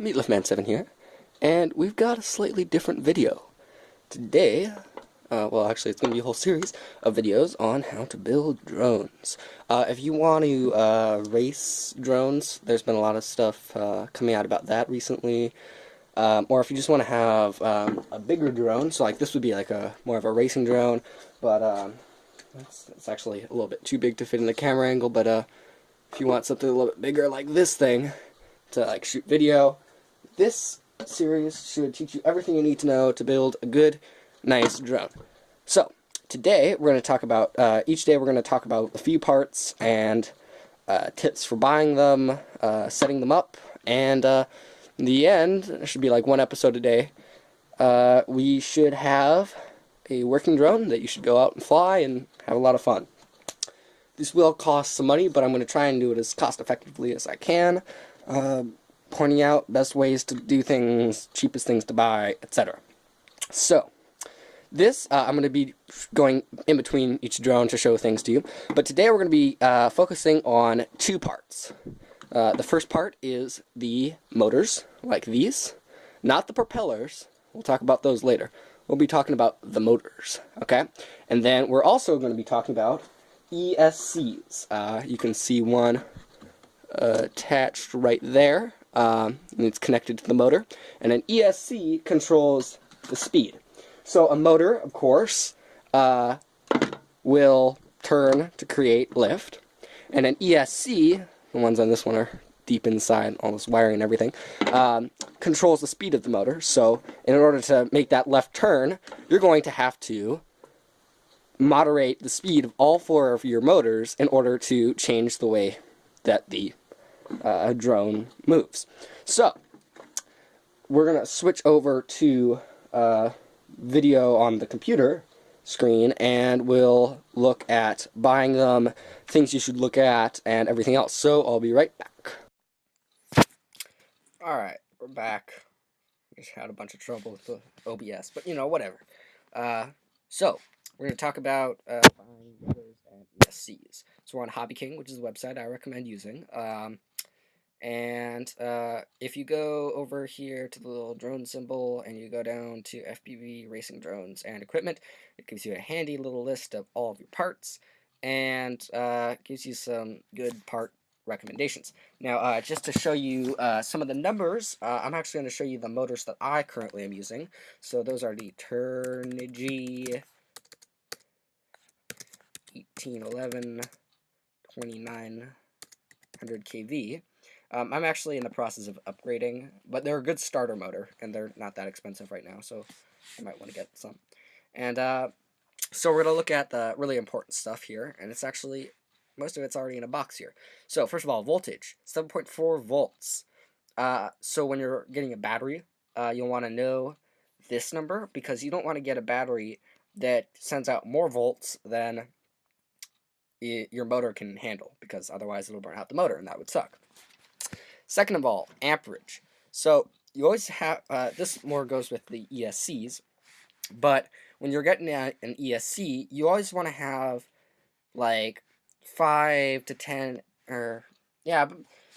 MeatloafMan7 here, and we've got a slightly different video. Today, well actually it's going to be a whole series of videos on how to build drones. If you want to race drones, there's been a lot of stuff coming out about that recently. Or if you just want to have a bigger drone, so like this would be like a more of a racing drone, but it's actually a little bit too big to fit in the camera angle, but if you want something a little bit bigger like this thing to like shoot video, this series should teach you everything you need to know to build a good, nice drone. So, today we're going to talk about, each day we're going to talk about a few parts and tips for buying them, setting them up, and in the end, it should be like one episode a day, we should have a working drone that you should go out and fly and have a lot of fun. This will cost some money, but I'm going to try and do it as cost effectively as I can, pointing out best ways to do things, cheapest things to buy, etc. So, this, I'm going to be going in between each drone to show things to you, but today we're going to be focusing on two parts. The first part is the motors, like these, not the propellers. We'll talk about those later. We'll be talking about the motors, okay? And then we're also going to be talking about ESCs. You can see one attached right there. And it's connected to the motor. And an ESC controls the speed. So a motor, of course, will turn to create lift. And an ESC, the ones on this one are deep inside, all this wiring and everything, controls the speed of the motor. So in order to make that left turn, you're going to have to moderate the speed of all four of your motors in order to change the way that the drone moves. So we're going to switch over to video on the computer screen, and we'll look at buying them, things you should look at, and everything else. So I'll be right back. Alright, we're back. Just had a bunch of trouble with the OBS, but you know, whatever. So we're going to talk about buying motors and ESCs. So we're on Hobby King, which is a website I recommend using. If you go over here to the little drone symbol and you go down to FPV racing drones and equipment, it gives you a handy little list of all of your parts and gives you some good part recommendations. Now, just to show you some of the numbers, I'm actually going to show you the motors that I currently am using. So those are the Turnigy 1811 2900 kV. I'm actually in the process of upgrading, but they're a good starter motor, and they're not that expensive right now, so you might want to get some. And so we're going to look at the really important stuff here, and it's actually, most of it's already in a box here. So first of all, voltage, 7.4 volts. So when you're getting a battery, you'll want to know this number, because you don't want to get a battery that sends out more volts than your motor can handle, because otherwise it'll burn out the motor, and that would suck. Second of all, amperage. So you always have, this more goes with the ESCs, but when you're getting an ESC, you always want to have like 5 to 10, or yeah,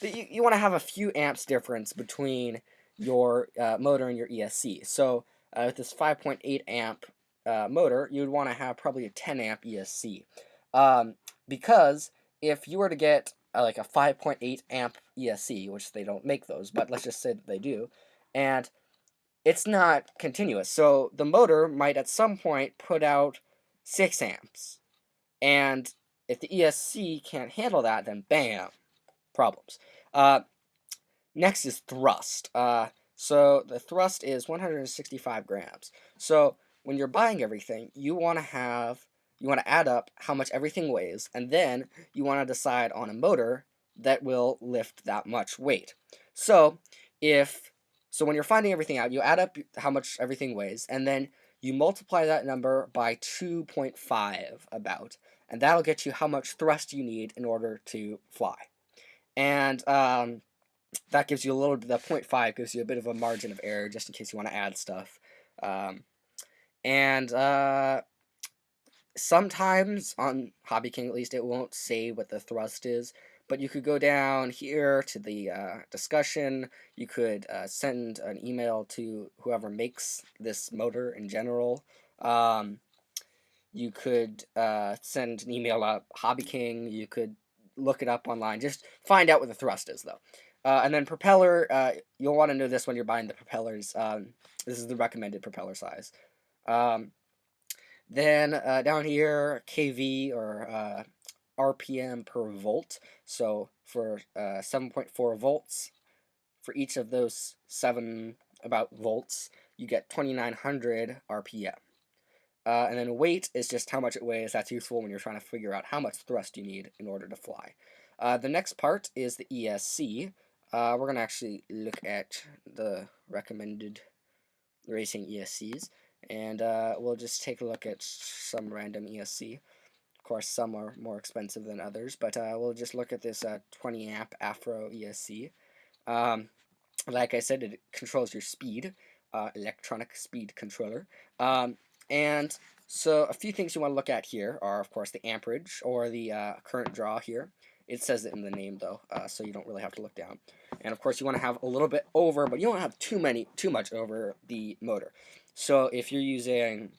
you want to have a few amps difference between your motor and your ESC. So with this 5.8 amp motor, you would want to have probably a 10 amp ESC, because if you were to get like a 5.8 amp ESC, which they don't make those, but let's just say that they do, and it's not continuous. So the motor might at some point put out 6 amps. And if the ESC can't handle that, then bam, problems. Next is thrust. So the thrust is 165 grams. So when you're buying everything, you want to add up how much everything weighs, and then you want to decide on a motor that will lift that much weight. So when you're finding everything out, you add up how much everything weighs, and then you multiply that number by 2.5 about, and that'll get you how much thrust you need in order to fly. And that gives you a little bit, the 0.5 gives you a bit of a margin of error just in case you want to add stuff. Sometimes, on Hobby King at least, it won't say what the thrust is, but you could go down here to the discussion. You could send an email to whoever makes this motor in general. You could send an email to Hobby King. You could look it up online. Just find out what the thrust is, though. And then propeller, you'll want to know this when you're buying the propellers. This is the recommended propeller size. Then down here, kV or RPM per volt. So for 7.4 volts, for each of those 7 about volts, you get 2900 RPM. And then weight is just how much it weighs. That's useful when you're trying to figure out how much thrust you need in order to fly. The next part is the ESC. We're going to actually look at the recommended racing ESCs. And we'll just take a look at some random ESC. Of course, some are more expensive than others, but we'll just look at this 20 amp Afro ESC. Like I said, it controls your speed, electronic speed controller. And so a few things you want to look at here are, of course, the amperage or the current draw here. It says it in the name, though, so you don't really have to look down. And, of course, you want to have a little bit over, but you don't have too much over the motor. So if you're using,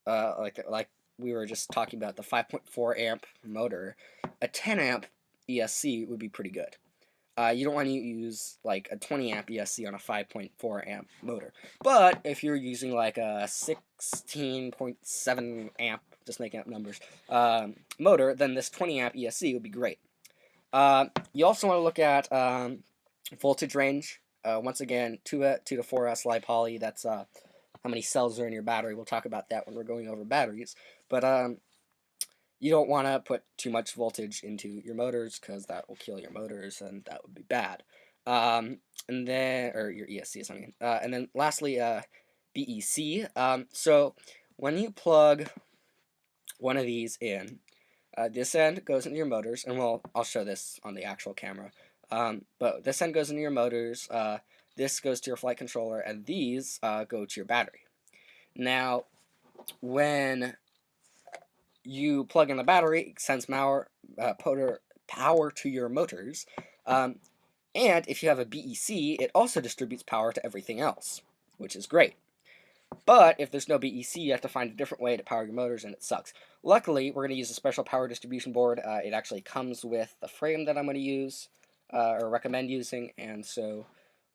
like we were just talking about, the 5.4 amp motor, a 10 amp ESC would be pretty good. You don't want to use like a 20 amp ESC on a 5.4 amp motor. But if you're using like a 16.7 amp, just making up numbers, motor, then this 20 amp ESC would be great. You also want to look at voltage range. Once again, 2 to 4S LiPoly, that's how many cells are in your battery. We'll talk about that when we're going over batteries. But you don't want to put too much voltage into your motors because that will kill your motors and that would be bad. And then, or your ESCs, I mean. And then lastly, BEC. So when you plug one of these in, this end goes into your motors, and I'll show this on the actual camera. But this end goes into your motors, this goes to your flight controller, and these go to your battery. Now, when you plug in the battery, it sends power to your motors, and if you have a BEC, it also distributes power to everything else, which is great. But if there's no BEC, you have to find a different way to power your motors, and it sucks. Luckily, we're going to use a special power distribution board. It actually comes with the frame that I'm going to use, or recommend using, and so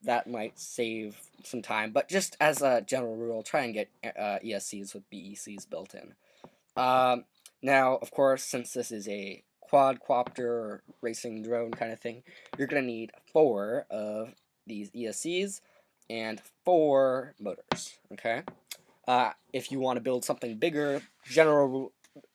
that might save some time. But just as a general rule, try and get ESCs with BECs built in. Now, of course, since this is a quadcopter or racing drone kind of thing, you're going to need 4 of these ESCs and 4 motors, okay? If you want to build something bigger,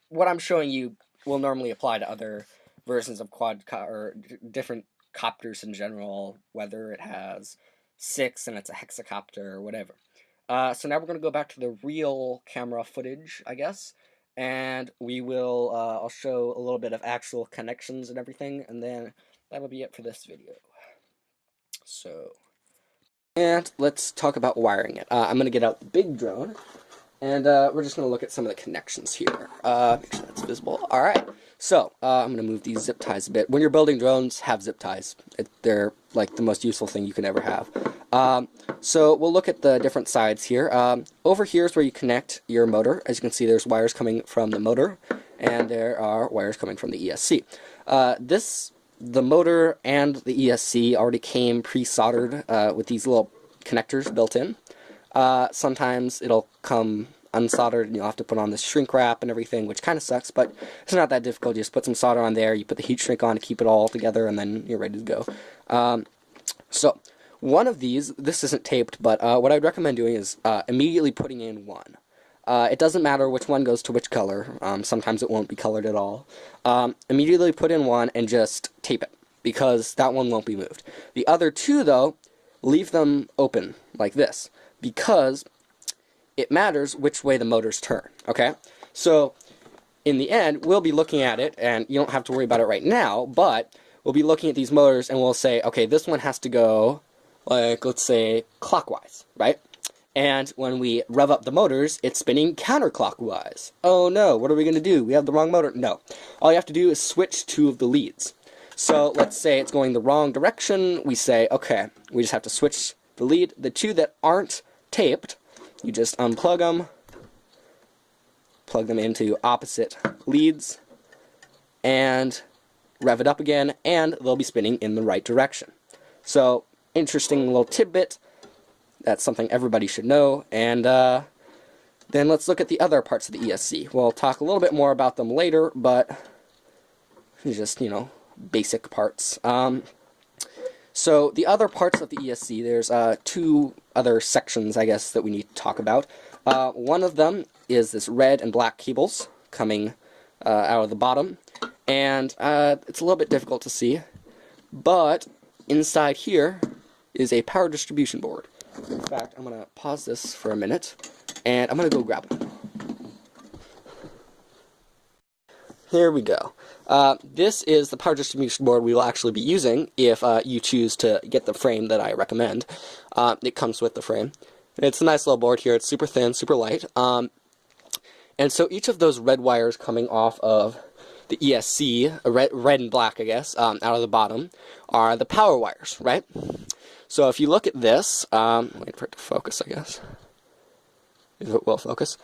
what I'm showing you will normally apply to other versions of or different copters in general, whether it has 6 and it's a hexacopter or whatever. So now we're going to go back to the real camera footage, I guess, and we will, I'll show a little bit of actual connections and everything, and then that'll be it for this video. So, and let's talk about wiring it. I'm going to get out the big drone, and we're just going to look at some of the connections here. Make sure that's visible. Alright, so I'm going to move these zip ties a bit. When you're building drones, have zip ties. They're like the most useful thing you can ever have. So we'll look at the different sides here. Over here is where you connect your motor. As you can see, there's wires coming from the motor, and there are wires coming from the ESC. The motor and the ESC already came pre-soldered with these little connectors built in. Sometimes it'll come unsoldered and you'll have to put on this shrink wrap and everything, which kind of sucks, but it's not that difficult. You just put some solder on there, you put the heat shrink on to keep it all together, and then you're ready to go. So one of these, this isn't taped, but what I'd recommend doing is immediately putting in one. It doesn't matter which one goes to which color. Sometimes it won't be colored at all. Immediately put in one and just tape it, because that one won't be moved. The other 2, though, leave them open like this, because it matters which way the motors turn, okay? So, in the end, we'll be looking at it, and you don't have to worry about it right now, but we'll be looking at these motors, and we'll say, okay, this one has to go, like, let's say, clockwise, right? And when we rev up the motors, it's spinning counterclockwise. Oh no, what are we going to do? We have the wrong motor. No. All you have to do is switch 2 of the leads. So let's say it's going the wrong direction. We say, okay, we just have to switch the lead. The two that aren't taped, you just unplug them, plug them into opposite leads, and rev it up again, and they'll be spinning in the right direction. So, interesting little tidbit. That's something everybody should know. And then let's look at the other parts of the ESC. We'll talk a little bit more about them later, but just, basic parts. So the other parts of the ESC, there's two other sections, I guess, that we need to talk about. One of them is this red and black cables coming out of the bottom, and it's a little bit difficult to see, but inside here is a power distribution board. In fact, I'm going to pause this for a minute, and I'm going to go grab one. Here we go. This is the power distribution board we will actually be using if you choose to get the frame that I recommend. It comes with the frame. It's a nice little board here. It's super thin, super light. And so each of those red wires coming off of the ESC, red and black, I guess, out of the bottom, are the power wires, right? So if you look at this, wait for it to focus, I guess. If it will focus.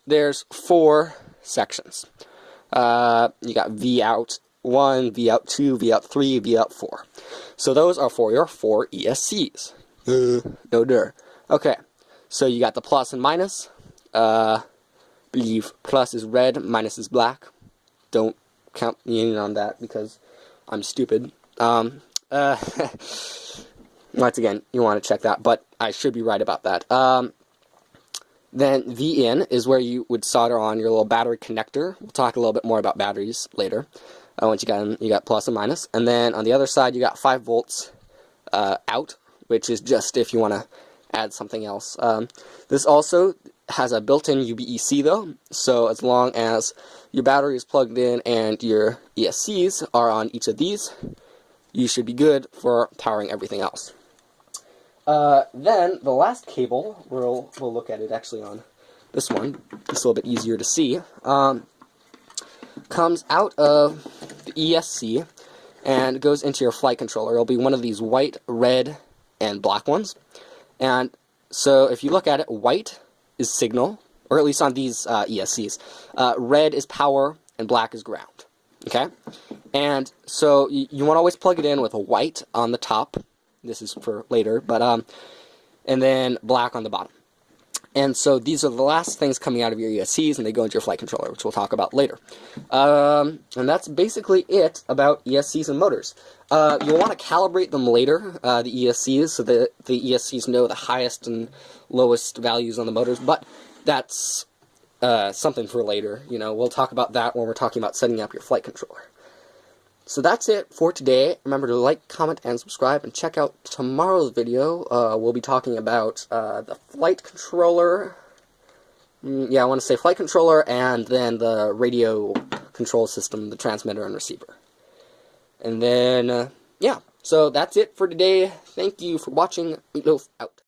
There's 4 sections. You got V out 1, V out 2, V out 3, V out 4. So those are for your 4 ESCs. No dur. Okay, so you got the plus and minus. Believe plus is red, minus is black. Don't count me in on that because I'm stupid. Once again, you want to check that, but I should be right about that. Then V in is where you would solder on your little battery connector. We'll talk a little bit more about batteries later. Once you got them, you got plus and minus. And then on the other side, you got 5 volts out, which is just if you want to add something else. This also has a built-in UBEC though, so as long as your battery is plugged in and your ESCs are on each of these, you should be good for powering everything else. Then the last cable, we'll look at it actually on this one, it's a little bit easier to see, comes out of the ESC and goes into your flight controller. It'll be one of these white, red, and black ones. And so if you look at it, white is signal, or at least on these ESCs. Red is power, and black is ground. Okay? And so you want to always plug it in with a white on the top. This is for later, but and then black on the bottom. And so these are the last things coming out of your ESCs, and they go into your flight controller, which we'll talk about later. And that's basically it about ESCs and motors. You'll want to calibrate them later, the ESCs, so that the ESCs know the highest and lowest values on the motors, but that's something for later. We'll talk about that when we're talking about setting up your flight controller. So that's it for today. Remember to like, comment, and subscribe, and check out tomorrow's video. We'll be talking about the flight controller. Yeah, I want to say flight controller, and then the radio control system, the transmitter and receiver. And then, yeah, so that's it for today. Thank you for watching. Meatloaf out.